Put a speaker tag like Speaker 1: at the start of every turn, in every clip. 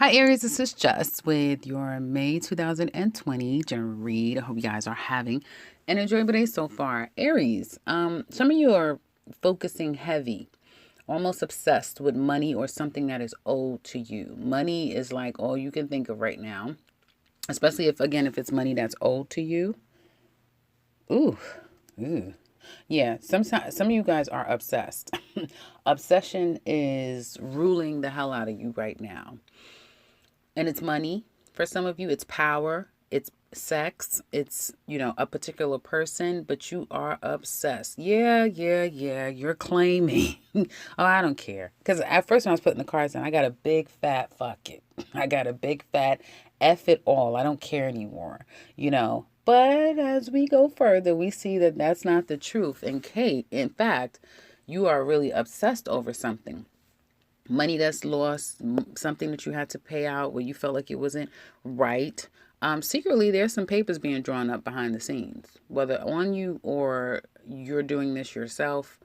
Speaker 1: Hi, Aries. This is Just with your May 2020 general read. I hope you guys are having an enjoyable day so far. Aries, some of you are focusing heavy, almost obsessed with money or something that is owed to you. Money is like all you can think of right now, especially if it's money that's owed to you. Ooh, ooh. Yeah, some of you guys are obsessed. Obsession is ruling the hell out of you right now. And it's money. For some of you, it's power, it's sex, it's, a particular person, but you are obsessed. Yeah. You're claiming. Oh, I don't care. Because at first, when I was putting the cards in, I got a big fat fuck it. I got a big fat F it all. I don't care anymore, But as we go further, we see that that's not the truth. And Kate, in fact, you are really obsessed over something, money that's lost, something that you had to pay out where you felt like it wasn't right. Secretly, there's some papers being drawn up behind the scenes, whether on you or you're doing this yourself.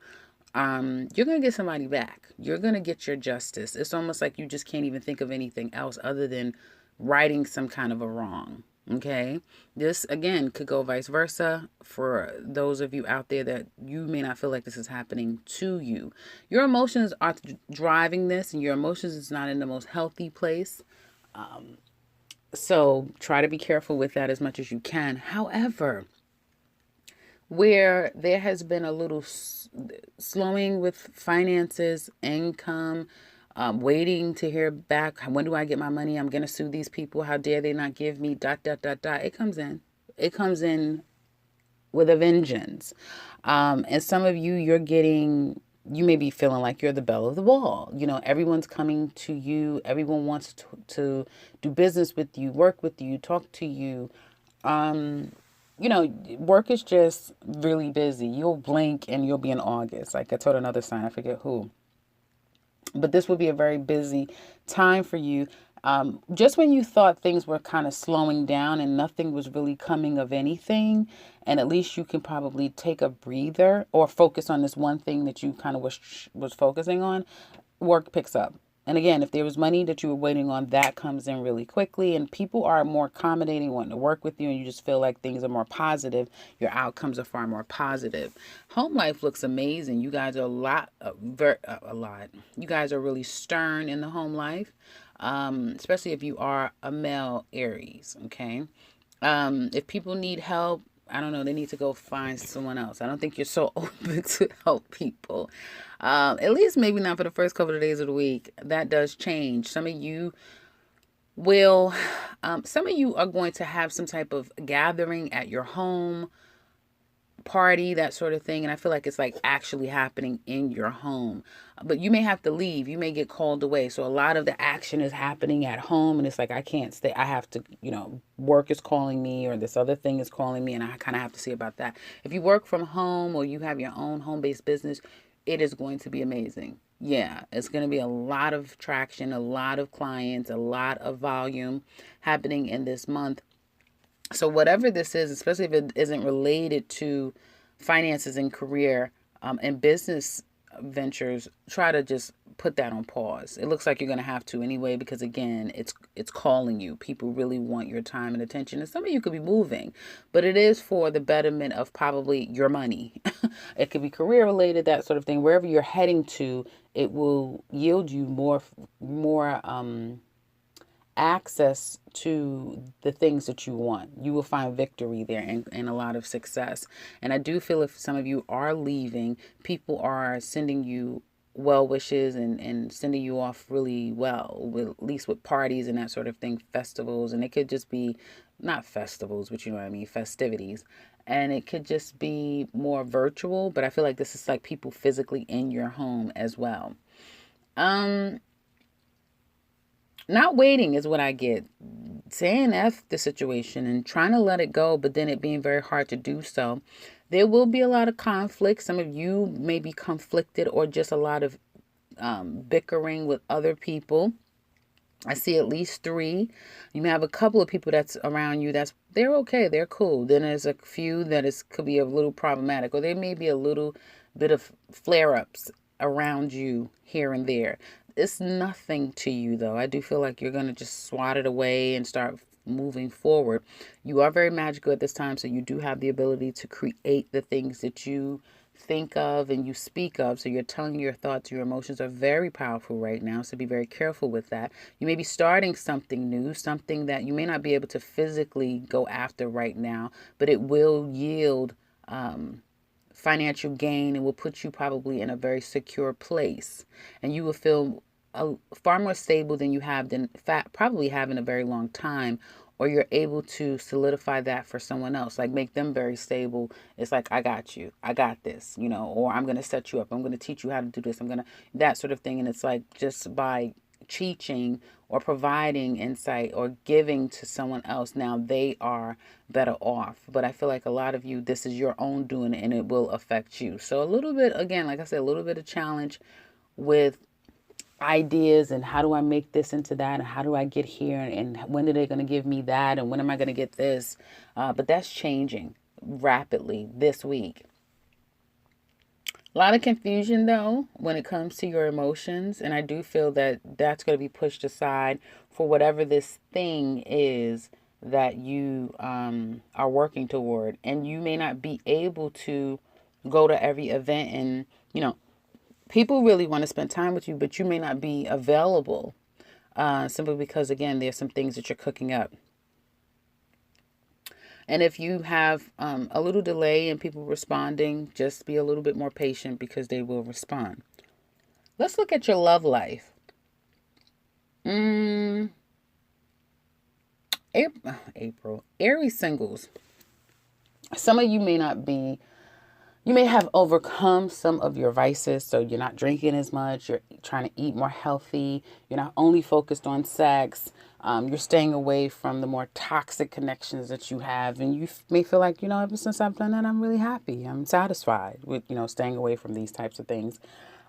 Speaker 1: You're going to get somebody back. You're going to get your justice. It's almost like you just can't even think of anything else other than righting some kind of a wrong. Okay. This again could go vice versa for those of you out there that you may not feel like this is happening to you. Your emotions are driving this, and your emotions is not in the most healthy place. So try to be careful with that as much as you can. However, where there has been a little slowing with finances, income, waiting to hear back. When do I get my money? I'm going to sue these people. How dare they not give me ... It comes in. It comes in with a vengeance. And some of you, you may be feeling like you're the belle of the ball. Everyone's coming to you. Everyone wants to do business with you, work with you, talk to you. Work is just really busy. You'll blink and you'll be in August. Like I told another sign, I forget who. But this would be a very busy time for you. Just when you thought things were kind of slowing down and nothing was really coming of anything, and at least you can probably take a breather or focus on this one thing that you kind of was focusing on, work picks up. And again, if there was money that you were waiting on, that comes in really quickly, and people are more accommodating, wanting to work with you, and you just feel like things are more positive. Your outcomes are far more positive. Home life looks amazing. You guys are a lot. You guys are really stern in the home life, especially if you are a male Aries. Okay, if people need help, I don't know, they need to go find someone else. I don't think you're so open to help people. At least maybe not for the first couple of days of the week. That does change. Will, some of you are going to have some type of gathering at your home, party, that sort of thing. And I feel like it's like actually happening in your home. But you may have to leave. You may get called away. So a lot of the action is happening at home. And it's like, I can't stay. I have to, work is calling me or this other thing is calling me. And I kind of have to see about that. If you work from home or you have your own home-based business, it is going to be amazing. Yeah, it's going to be a lot of traction, a lot of clients, a lot of volume happening in this month. So whatever this is, especially if it isn't related to finances and career and business ventures, try to just put that on pause. It looks like you're going to have to anyway, because again, it's calling you. People really want your time and attention. And some of you could be moving, but it is for the betterment of probably your money. It could be career related, that sort of thing. Wherever you're heading to, it will yield you more access to the things that you want. You will find victory there and a lot of success. And I do feel if some of you are leaving, people are sending you well wishes and sending you off really well, with, at least with parties and that sort of thing, festivals. And it could just be not festivals, but you know what I mean, festivities. And it could just be more virtual, but I feel like this is like people physically in your home as well. Not waiting is what I get. Saying F the situation and trying to let it go, but then it being very hard to do so. There will be a lot of conflict. Some of you may be conflicted or just a lot of bickering with other people. I see at least 3. You may have a couple of people that's around you they're okay, they're cool. Then there's a few that could be a little problematic, or there may be a little bit of flare-ups around you here and there. it's nothing to you, though. I do feel like you're going to just swat it away and start moving forward. You are very magical at this time, so you do have the ability to create the things that you think of and you speak of. So your tongue, your thoughts, your emotions are very powerful right now, so be very careful with that. You may be starting something new, something that you may not be able to physically go after right now, but it will yield financial gain and will put you probably in a very secure place, and you will feel far more stable than you have than probably have in a very long time, or you're able to solidify that for someone else, like make them very stable. It's like, I got you, I got this, or I'm going to set you up, I'm going to teach you how to do this, I'm going to, that sort of thing. And it's like, just by teaching or providing insight or giving to someone else, now they are better off. But I feel like a lot of you, this is your own doing and it will affect you. So a little bit, again, like I said, a little bit of challenge with ideas and how do I make this into that and how do I get here and when are they going to give me that and when am I going to get this? But that's changing rapidly this week. A lot of confusion, though, when it comes to your emotions. And I do feel that that's going to be pushed aside for whatever this thing is that you are working toward. And you may not be able to go to every event. And, people really want to spend time with you, but you may not be available simply because, again, there's some things that you're cooking up. And if you have a little delay in people responding, just be a little bit more patient because they will respond. Let's look at your love life. April. Aries singles. Some of you may not be, you may have overcome some of your vices. So you're not drinking as much. You're trying to eat more healthy. You're not only focused on sex. You're staying away from the more toxic connections that you have. And you may feel like, ever since I've done that, I'm really happy. I'm satisfied with, staying away from these types of things.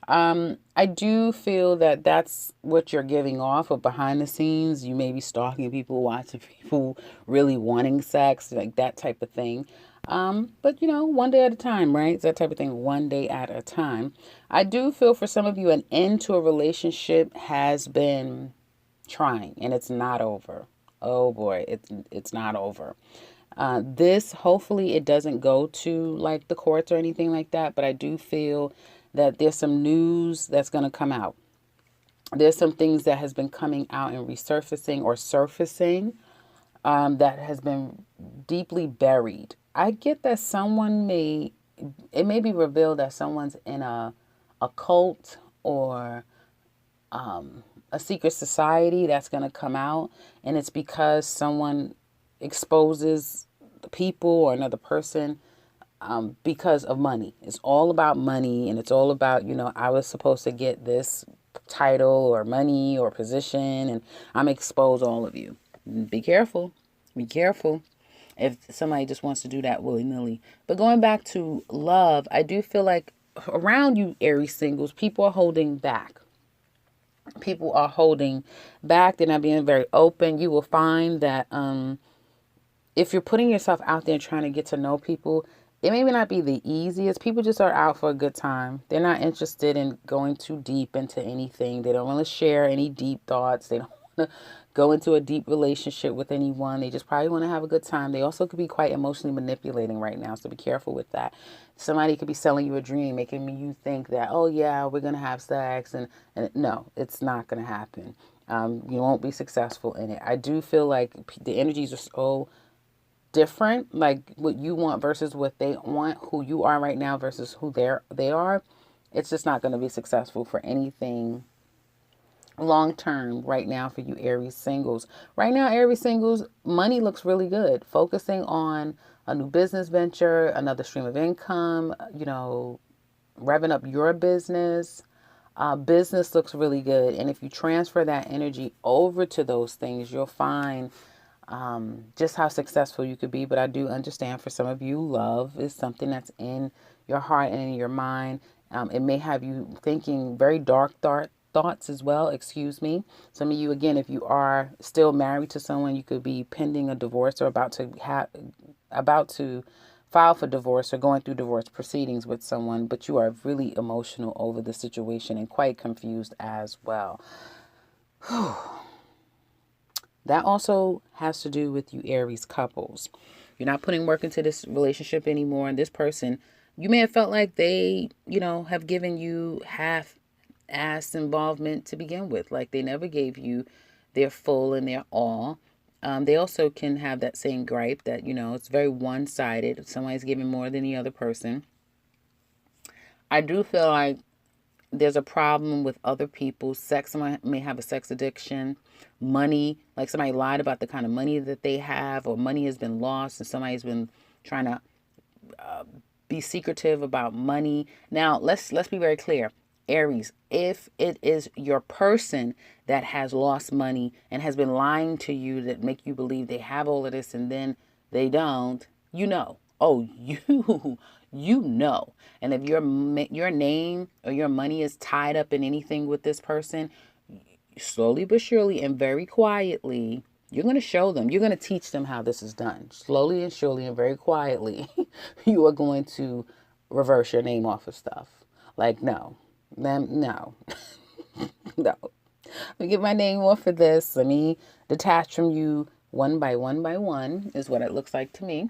Speaker 1: I do feel that that's what you're giving off of behind the scenes. You may be stalking people, watching people, really wanting sex, like that type of thing. But one day at a time, right? It's that type of thing, one day at a time. I do feel for some of you, an end to a relationship has been trying and it's not over. Oh boy, it's not over. This, hopefully it doesn't go to like the courts or anything like that, but I do feel that there's some news that's going to come out. There's some things that has been coming out and resurfacing or surfacing that has been deeply buried. I get that it may be revealed that someone's in a cult or a secret society that's going to come out, and it's because someone exposes the people or another person because of money. It's all about money, and it's all about, I was supposed to get this title or money or position, and I'm expose all of you. Be careful. Be careful if somebody just wants to do that willy-nilly. But going back to love, I do feel like around you, Aries singles, people are holding back. People are holding back. They're not being very open. You will find that if you're putting yourself out there and trying to get to know people, it may not be the easiest. People just are out for a good time. They're not interested in going too deep into anything. They don't want to share any deep thoughts. They don't want to go into a deep relationship with anyone. They just probably want to have a good time. They also could be quite emotionally manipulating right now, so be careful with that. Somebody could be selling you a dream, making you think that, oh yeah, we're going to have sex. And no, it's not going to happen. You won't be successful in it. I do feel like the energies are so different, like what you want versus what they want, who you are right now versus who they are. It's just not going to be successful for anything long term right now for you Aries singles. Right now, Aries singles, money looks really good. Focusing on a new business venture, another stream of income, revving up your business. Business looks really good. And if you transfer that energy over to those things, you'll find just how successful you could be. But I do understand for some of you, love is something that's in your heart and in your mind. It may have you thinking very dark thoughts as well. Excuse me. Some of you, again, if you are still married to someone, you could be pending a divorce or about to filed for divorce or going through divorce proceedings with someone, but you are really emotional over the situation and quite confused as well. That also has to do with you Aries couples. You're not putting work into this relationship anymore. And this person, you may have felt like they, have given you half-ass involvement to begin with. Like they never gave you their full and their all. They also can have that same gripe that, it's very one-sided. Somebody's giving more than the other person. I do feel like there's a problem with other people. Sex, someone may have a sex addiction. Money, like somebody lied about the kind of money that they have, or money has been lost and somebody's been trying to be secretive about money. Now, let's be very clear. Aries, if it is your person that has lost money and has been lying to you that make you believe they have all of this and then they don't, Oh, you know. And if your name or your money is tied up in anything with this person, slowly but surely and very quietly, you're going to show them. You're going to teach them how this is done. Slowly and surely and very quietly, you are going to reverse your name off of stuff. Like, no. No. No. Let me get my name off of this. Let me detach from you one by one is what it looks like to me.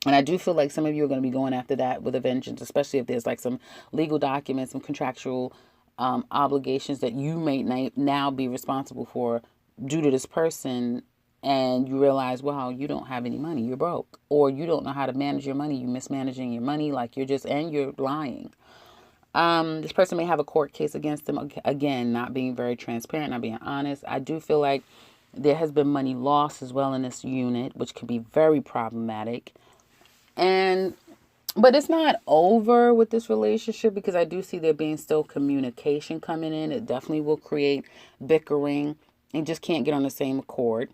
Speaker 1: And I do feel like some of you are going to be going after that with a vengeance, especially if there's like some legal documents, some contractual obligations that you may now be responsible for due to this person. And you realize, wow, you don't have any money. You're broke. Or you don't know how to manage your money. You're mismanaging your money. Like and you're lying. This person may have a court case against them. Again, not being very transparent, not being honest. I do feel like there has been money lost as well in this unit, which could be very problematic. But it's not over with this relationship because I do see there being still communication coming in. It definitely will create bickering and just can't get on the same accord.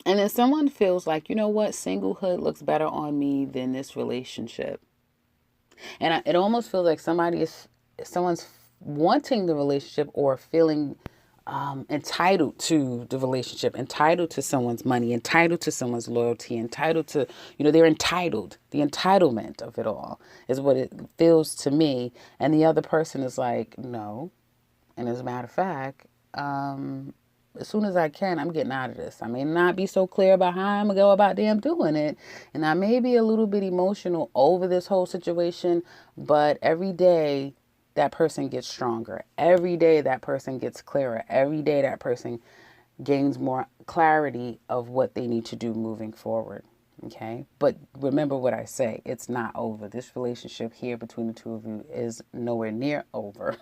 Speaker 1: And then someone feels like, you know what, singlehood looks better on me than this relationship. And it almost feels like someone's wanting the relationship or feeling entitled to the relationship, entitled to someone's money, entitled to someone's loyalty, entitled to, they're entitled. The entitlement of it all is what it feels to me. And the other person is like, no. And as a matter of fact, as soon as I can, I'm getting out of this. I may not be so clear about how I'm going to go about damn doing it. And I may be a little bit emotional over this whole situation, but every day that person gets stronger. Every day that person gets clearer. Every day that person gains more clarity of what they need to do moving forward. Okay? But remember what I say. It's not over. This relationship here between the two of you is nowhere near over.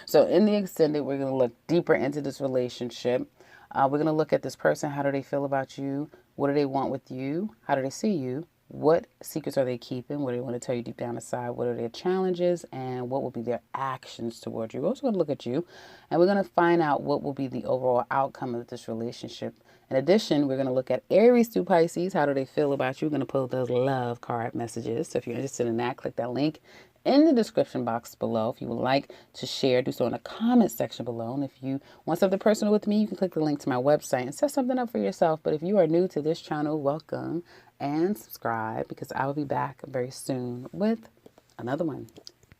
Speaker 1: So in the extended, we're going to look deeper into this relationship. We're going to look at this person. How do they feel about you? What do they want with you? How do they see you? What secrets are they keeping? What do they want to tell you deep down inside? What are their challenges? And what will be their actions towards you? We're also going to look at you. And we're going to find out what will be the overall outcome of this relationship. In addition, we're going to look at Aries through Pisces. How do they feel about you? We're going to pull those love card messages. So if you're interested in that, click that link in the description box below. If you would like to share, do so in the comment section below. And if you want something personal with me, you can click the link to my website and set something up for yourself. But if you are new to this channel, welcome and subscribe because I will be back very soon with another one.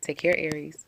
Speaker 1: Take care, Aries.